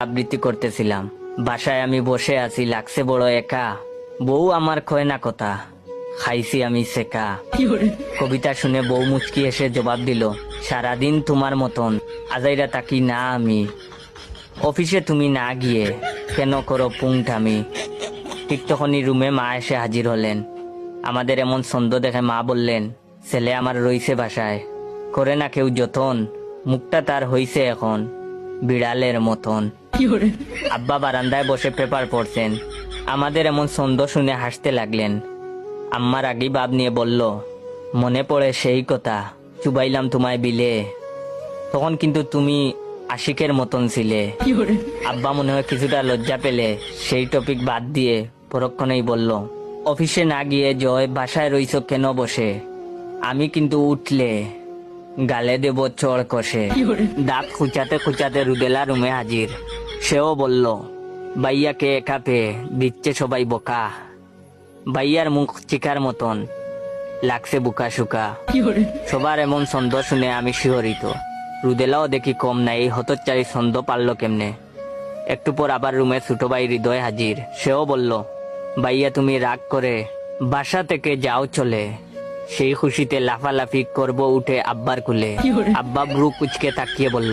আবৃত্তি করতেছিলাম। বাসায় আমি বসে আছি, লাগছে বড় একা। বউ আমার কয় না কথা, খাইছি আমি সেকা। কবিতা শুনে বউ মুচকি এসে জবাব দিল, সারাদিন তোমার মতন আজাইরা তাকি না আমি। অফিসে তুমি না গিয়ে কেন করো পুংটামি। ঠিক তখনই রুমে মা এসে হাজির হলেন। আমাদের এমন ছন্দ দেখে মা বললেন, ছেলে আমার রইছে বাসায়, করে না কেউ যতন, মুখটা তার হইছে এখন বিড়ালের মতন। আব্বা বারান্দায় বসে পেপার পড়ছেন। আমাদের এমন ছন্দ শুনে হাসতে লাগলেন। আম্মার আগেই ভাব নিয়ে বলল, মনে পড়ে সেই কথা, চুবাইলাম তোমায় বিলে, তখন কিন্তু তুমি আশিকের মতন ছিলে। আব্বা মনে হয় কিছুটা লজ্জা পেলে সেই টপিক বাদ দিয়ে পরক্ষণেই বলল, অফিসে না গিয়ে জয় বাসায় রইছ কেন বসে, আমি কিন্তু উঠলে গালে দেব চড় কষে। দাঁত খুঁচাতে খুঁচাতে রুদেলা রুমে হাজির। সেও বলল, ভাইয়াকে একা পেয়ে দিচ্ছে সবাই বোকা। ভাইয়ার মুখ চিকার মতন লাগছে বুকা শুকা। সবার এমন ছন্দ শুনে আমি শিহরিত। রুদেলাও দেখি কম নাই, এই হতচ্চারি ছন্দ পারলো কেমনে। একটু পর আবার রুমে ছোট ভাই হৃদয় হাজির। সেও বলল, ভাইয়া তুমি রাগ করে বাসা থেকে যাও চলে, সেই খুশিতে লাফালাফি করব উঠে আব্বার কুলে। আব্বা ব্রু কুচকে তাকিয়ে বলল,